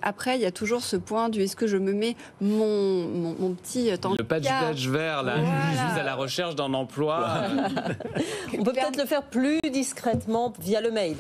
Après, il y a toujours ce point du est-ce que je me mets mon petit temps. Le badge vert, là, voilà. Je suis à la recherche d'un emploi. On peut peut-être le faire plus discrètement via le mail.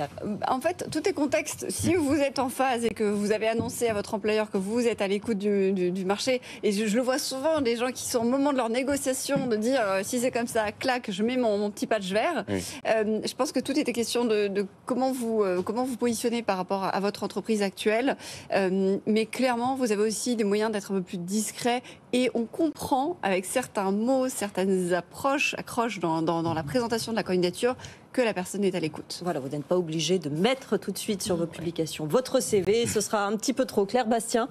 En fait, tout est contexte. Si vous êtes en phase et que vous avez annoncé à votre employeur que vous êtes à l'écoute du marché, et je le vois souvent, des gens qui sont au moment de leur négociation de dire si c'est comme ça, clac, je mets mon petit badge vert. Oui. Je pense que tout était question de comment vous positionnez par rapport à votre entreprise actuelle. Mais clairement, vous avez aussi des moyens d'être un peu plus discret et on comprend avec certains mots, certaines accroches dans la présentation de la candidature que la personne est à l'écoute. Voilà, vous n'êtes pas obligé de mettre tout de suite sur vos publications votre CV, ce sera un petit peu trop clair. Bastien ?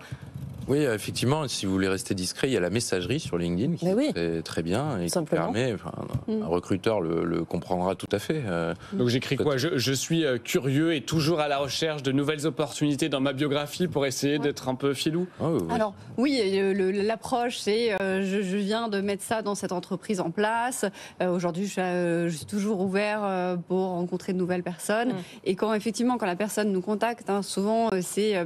Oui, effectivement, si vous voulez rester discret, il y a la messagerie sur LinkedIn qui est très bien et qui permet, un recruteur le comprendra tout à fait. Donc j'écris quoi ? Je suis curieux et toujours à la recherche de nouvelles opportunités dans ma biographie pour essayer d'être un peu filou. Alors oui, l'approche c'est je viens de mettre ça dans cette entreprise en place. Aujourd'hui, je suis toujours ouvert pour rencontrer de nouvelles personnes. Et quand la personne nous contacte, souvent c'est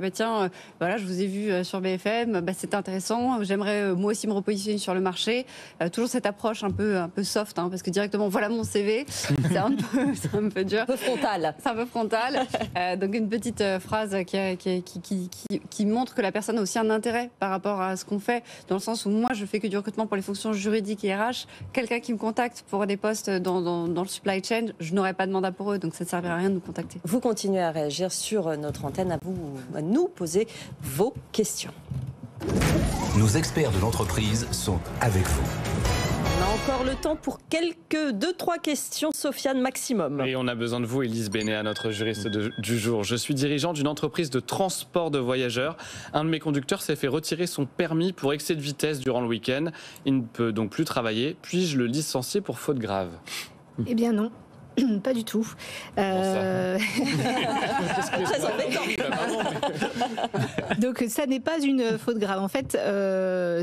voilà, je vous ai vu sur BFM. C'est intéressant, j'aimerais moi aussi me repositionner sur le marché. Toujours cette approche un peu soft, parce que directement, voilà mon CV, c'est un peu dur. Un peu frontal. C'est un peu frontal. Donc une petite phrase qui montre que la personne a aussi un intérêt par rapport à ce qu'on fait, dans le sens où moi je fais que du recrutement pour les fonctions juridiques et RH. Quelqu'un qui me contacte pour des postes dans le supply chain, je n'aurais pas de mandat pour eux, donc ça ne servira à rien de nous contacter. Vous continuez à réagir sur notre antenne, à nous poser vos questions. Nos experts de l'entreprise sont avec vous. On a encore le temps pour quelques 2-3 questions, Sofiane, maximum. Et on a besoin de vous, Élise Bénéat, notre juriste du jour. Je suis dirigeant d'une entreprise de transport de voyageurs. Un de mes conducteurs s'est fait retirer son permis pour excès de vitesse durant le week-end. Il ne peut donc plus travailler. Puis-je le licencier pour faute grave ? Eh bien non. Pas du tout. Très embêtant. Donc ça n'est pas une faute grave. En fait,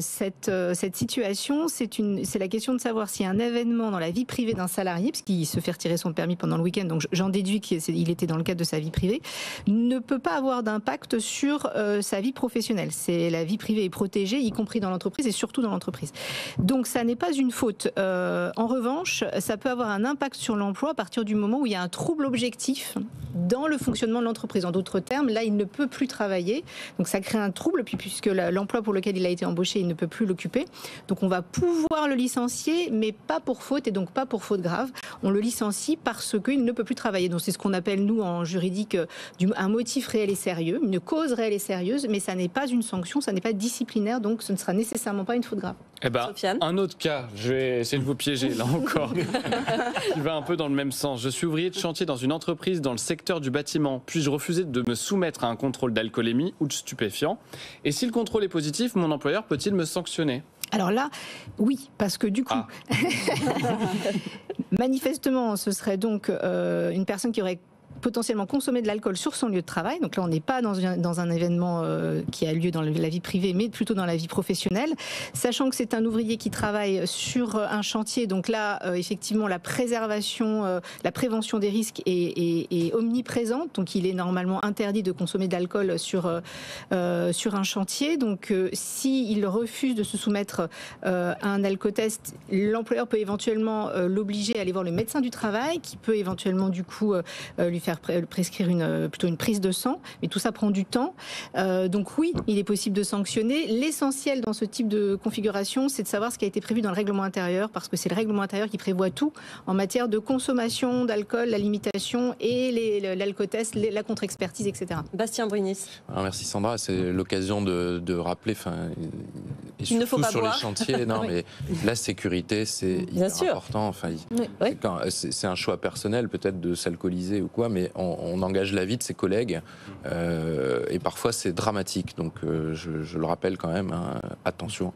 cette situation, c'est la question de savoir si un événement dans la vie privée d'un salarié, parce qu'il se fait retirer son permis pendant le week-end, donc j'en déduis qu'il était dans le cadre de sa vie privée, ne peut pas avoir d'impact sur sa vie professionnelle. La vie privée est protégée, y compris dans l'entreprise et surtout dans l'entreprise. Donc ça n'est pas une faute. En revanche, ça peut avoir un impact sur l'emploi à partir du moment où il y a un trouble objectif dans le fonctionnement de l'entreprise. En d'autres termes, là, il ne peut plus travailler. Donc ça crée un trouble, puis puisque l'emploi pour lequel il a été embauché, il ne peut plus l'occuper. Donc on va pouvoir le licencier, mais pas pour faute, et donc pas pour faute grave. On le licencie parce qu'il ne peut plus travailler. Donc c'est ce qu'on appelle, nous, en juridique, un motif réel et sérieux, une cause réelle et sérieuse, mais ça n'est pas une sanction, ça n'est pas disciplinaire, donc ce ne sera nécessairement pas une faute grave. Eh ben, un autre cas, je vais essayer de vous piéger là encore, qui va un peu dans le même sens. Je suis ouvrier de chantier dans une entreprise dans le secteur du bâtiment. Puis-je refuser de me soumettre à un contrôle d'alcoolémie ou de stupéfiants ? Et si le contrôle est positif, mon employeur peut-il me sanctionner ? Alors là, oui, parce que du coup, manifestement, ce serait donc une personne qui aurait potentiellement consommer de l'alcool sur son lieu de travail. Donc là, on n'est pas dans un événement qui a lieu dans la vie privée, mais plutôt dans la vie professionnelle. Sachant que c'est un ouvrier qui travaille sur un chantier. Donc là, effectivement, la préservation, la prévention des risques est omniprésente. Donc il est normalement interdit de consommer de l'alcool sur un chantier. Donc s'il refuse de se soumettre à un alcotest, l'employeur peut éventuellement l'obliger à aller voir le médecin du travail, qui peut éventuellement du coup lui faire faire prescrire plutôt une prise de sang, mais tout ça prend du temps. Donc oui, il est possible de sanctionner. L'essentiel dans ce type de configuration, c'est de savoir ce qui a été prévu dans le règlement intérieur, parce que c'est le règlement intérieur qui prévoit tout en matière de consommation d'alcool, la limitation et l'alcotest, la contre-expertise, etc. Bastien Brunis. Alors, merci Sandra, c'est l'occasion de rappeler, et il ne faut surtout pas sur boire. les chantiers, non, mais la sécurité, c'est hyper important. Enfin, c'est un choix personnel peut-être de s'alcooliser ou quoi, mais on engage la vie de ses collègues et parfois c'est dramatique. Donc je le rappelle quand même, hein, attention.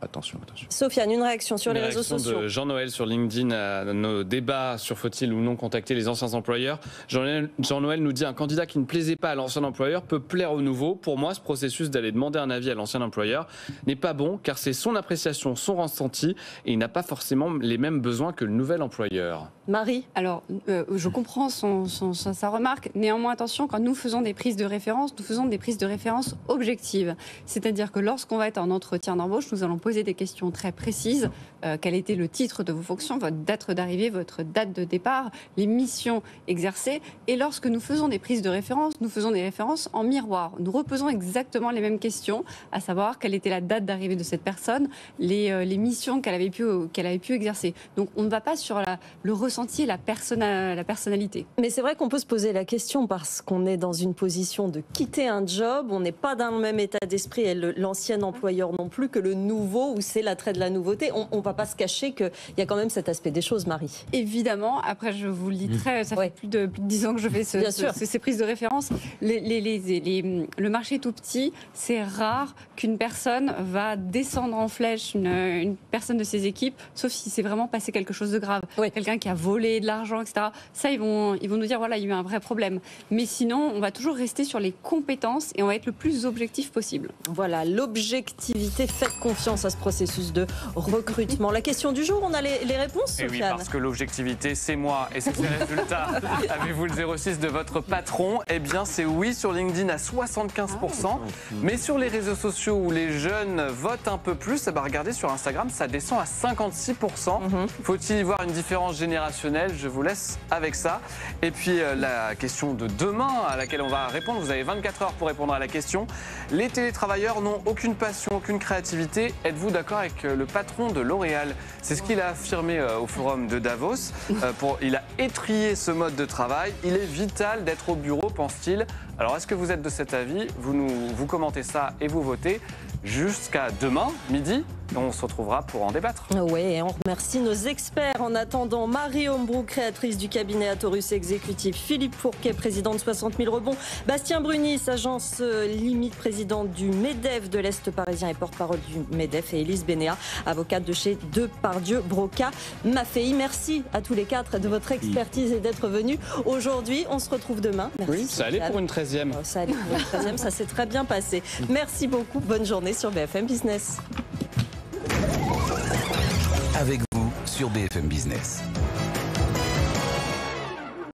Sofiane, une réaction sur les réseaux sociaux. De Jean-Noël sur LinkedIn à nos débats sur faut-il ou non contacter les anciens employeurs. Jean-Noël nous dit un candidat qui ne plaisait pas à l'ancien employeur peut plaire au nouveau. Pour moi, ce processus d'aller demander un avis à l'ancien employeur n'est pas bon car c'est son appréciation, son ressenti et il n'a pas forcément les mêmes besoins que le nouvel employeur. Marie. Alors, je comprends sa remarque. Néanmoins, attention, quand nous faisons des prises de référence, nous faisons des prises de référence objectives. C'est-à-dire que lorsqu'on va être en entretien d'embauche, nous allons poser des questions très précises. Quel était le titre de vos fonctions, votre date d'arrivée, votre date de départ, les missions exercées. Et lorsque nous faisons des prises de référence, nous faisons des références en miroir. Nous reposons exactement les mêmes questions, à savoir quelle était la date d'arrivée de cette personne, les missions qu'elle avait pu exercer. Donc on ne va pas sur le ressenti et la personnalité. Mais c'est vrai qu'on peut se poser la question parce qu'on est dans une position de quitter un job, on n'est pas dans le même état d'esprit, et l'ancien employeur non plus, que le nouveau, où c'est l'attrait de la nouveauté. On ne va pas se cacher qu'il y a quand même cet aspect des choses, Marie. Évidemment, après je vous le dis ça fait plus de 10 ans que je fais ces prises de référence. Le marché est tout petit, c'est rare qu'une personne va descendre en flèche une personne de ses équipes, sauf si c'est vraiment passé quelque chose de grave. Quelqu'un qui a volé de l'argent, etc. Ça, ils vont nous dire, voilà, il y a eu un vrai problème. Mais sinon, on va toujours rester sur les compétences et on va être le plus objectif possible. Voilà, l'objectivité. Faites confiance à ce processus de recrutement. La question du jour, on a les réponses, Sofiane. Oui, parce que l'objectivité, c'est moi et c'est ses résultats. Avez-vous le 06 de votre patron? Eh bien, c'est oui sur LinkedIn à 75%. Mais sur les réseaux sociaux où les jeunes votent un peu plus, regardez sur Instagram, ça descend à 56%. Faut-il y voir une différence générationnelle? Je vous laisse avec ça. Et puis la question de demain à laquelle on va répondre, vous avez 24 heures pour répondre à la question. Les télétravailleurs n'ont aucune passion, aucune créativité. Êtes-vous d'accord avec le patron de L'Oréal? C'est ce qu'il a affirmé au forum de Davos. Il a étrillé ce mode de travail. Il est vital d'être au bureau, pense-t-il. Alors est-ce que vous êtes de cet avis? Vous commentez ça et vous votez jusqu'à demain, midi. On se retrouvera pour en débattre. Oui, et on remercie nos experts. En attendant, Marie Hombroux, créatrice du cabinet Atorus Exécutif, Philippe Fourquet, président de 60 000 rebonds, Bastien Brunis, agence limite, présidente du MEDEF de l'Est parisien et porte-parole du MEDEF, et Élise Bénéat, avocate de chez Depardieu Broca Maffei. Merci à tous les quatre de votre expertise et d'être venus aujourd'hui. On se retrouve demain. Merci. Oui, ça allait pour une 13e. Ça allait pour une 13e, ça s'est très bien passé. Merci beaucoup. Bonne journée sur BFM Business. Avec vous sur BFM Business.